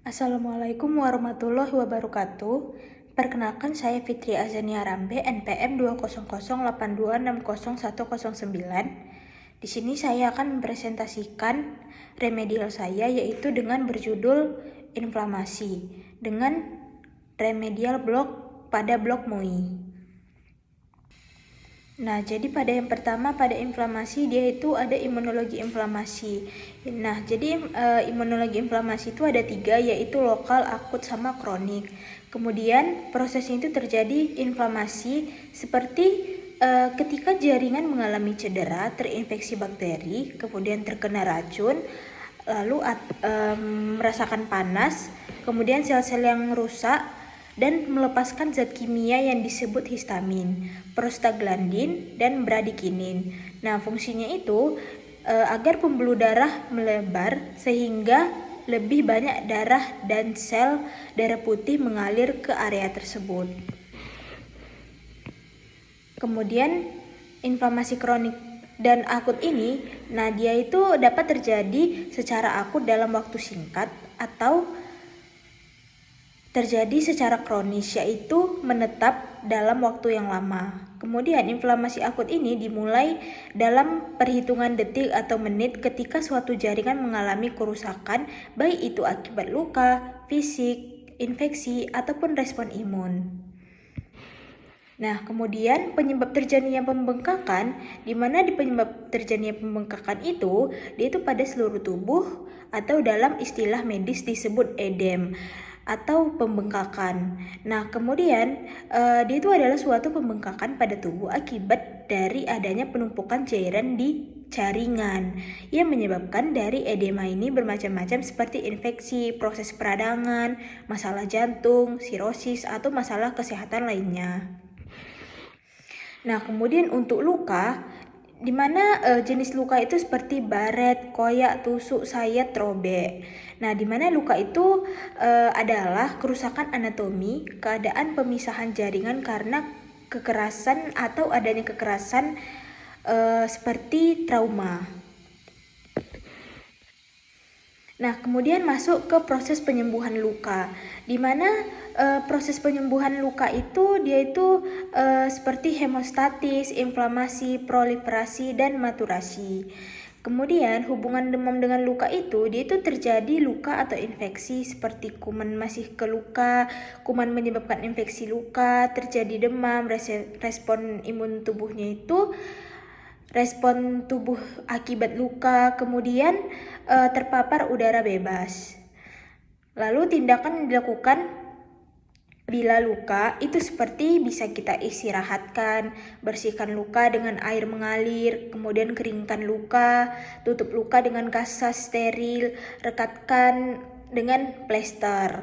Assalamualaikum warahmatullahi wabarakatuh. Perkenalkan, saya Fitri Azania Rambe, NPM 20082601009. Di sini saya akan mempresentasikan remedial saya, yaitu dengan berjudul inflamasi dengan remedial blok pada blok MUI. Nah, jadi pada yang pertama, pada inflamasi, dia itu ada imunologi inflamasi. Nah, jadi imunologi inflamasi itu ada 3, yaitu lokal, akut, sama kronik. Kemudian prosesnya itu terjadi inflamasi seperti ketika jaringan mengalami cedera, terinfeksi bakteri, kemudian terkena racun, lalu merasakan panas, kemudian sel-sel yang rusak dan melepaskan zat kimia yang disebut histamin, prostaglandin, dan bradikinin. Nah, fungsinya itu agar pembuluh darah melebar sehingga lebih banyak darah dan sel darah putih mengalir ke area tersebut. Kemudian inflamasi kronik dan akut ini, nah dia itu dapat terjadi secara akut dalam waktu singkat atau terjadi secara kronis, yaitu menetap dalam waktu yang lama. Kemudian inflamasi akut ini dimulai dalam perhitungan detik atau menit ketika suatu jaringan mengalami kerusakan, baik itu akibat luka, fisik, infeksi, ataupun respon imun. Nah, kemudian penyebab terjadinya pembengkakan, di mana di penyebab terjadinya pembengkakan itu, dia itu pada seluruh tubuh atau dalam istilah medis disebut edem atau pembengkakan. Nah, kemudian dia itu adalah suatu pembengkakan pada tubuh akibat dari adanya penumpukan cairan di jaringan yang menyebabkan dari edema ini bermacam-macam seperti infeksi, proses peradangan, masalah jantung, sirosis, atau masalah kesehatan lainnya. Nah, kemudian untuk luka, di mana jenis luka itu seperti baret, koyak, tusuk, sayat, robek. Nah, di mana luka itu adalah kerusakan anatomi, keadaan pemisahan jaringan karena kekerasan atau adanya kekerasan seperti trauma. Nah, kemudian masuk ke proses penyembuhan luka, di mana proses penyembuhan luka itu dia itu seperti hemostatis, inflamasi, proliferasi, dan maturasi. Kemudian hubungan demam dengan luka itu dia itu terjadi luka atau infeksi seperti kuman masih ke luka, kuman menyebabkan infeksi luka, terjadi demam, respon imun tubuhnya itu respon tubuh akibat luka, kemudian terpapar udara bebas. Lalu tindakan yang dilakukan bila luka itu seperti bisa kita istirahatkan, bersihkan luka dengan air mengalir, kemudian keringkan luka, tutup luka dengan kaca steril, rekatkan dengan plester.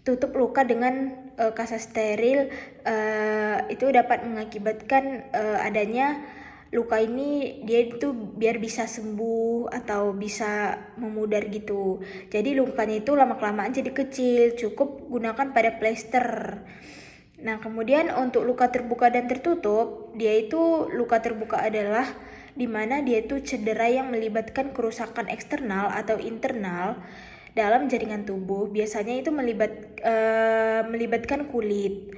Tutup luka dengan kaca steril itu dapat mengakibatkan adanya luka ini dia itu biar bisa sembuh atau bisa memudar gitu. Jadi lukanya itu lama-kelamaan jadi kecil, cukup gunakan pada plester. Nah, kemudian untuk luka terbuka dan tertutup, dia itu luka terbuka adalah di mana dia itu cedera yang melibatkan kerusakan eksternal atau internal dalam jaringan tubuh. Biasanya itu melibatkan kulit.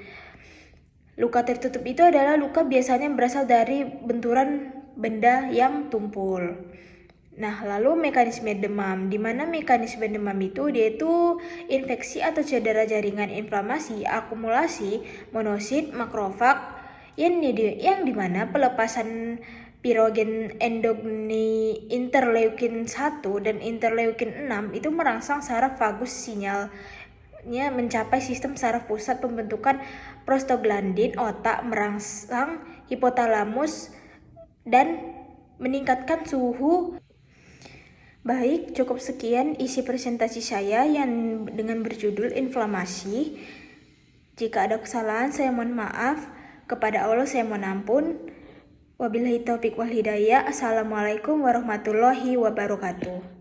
Luka tertutup itu adalah luka biasanya berasal dari benturan benda yang tumpul. Nah, lalu mekanisme demam, di mana mekanisme demam itu dia itu infeksi atau cedera jaringan inflamasi, akumulasi monosit makrofag yang dimana pelepasan pirogen endogeni interleukin 1 dan interleukin 6 itu merangsang saraf vagus sinyalnya mencapai sistem saraf pusat pembentukan prostaglandin, otak merangsang hipotalamus dan meningkatkan suhu. Baik, cukup sekian isi presentasi saya yang dengan berjudul inflamasi. Jika ada kesalahan saya mohon maaf, kepada Allah saya mohon ampun. Wabillahi taufiq wal hidayah. Assalamualaikum warahmatullahi wabarakatuh.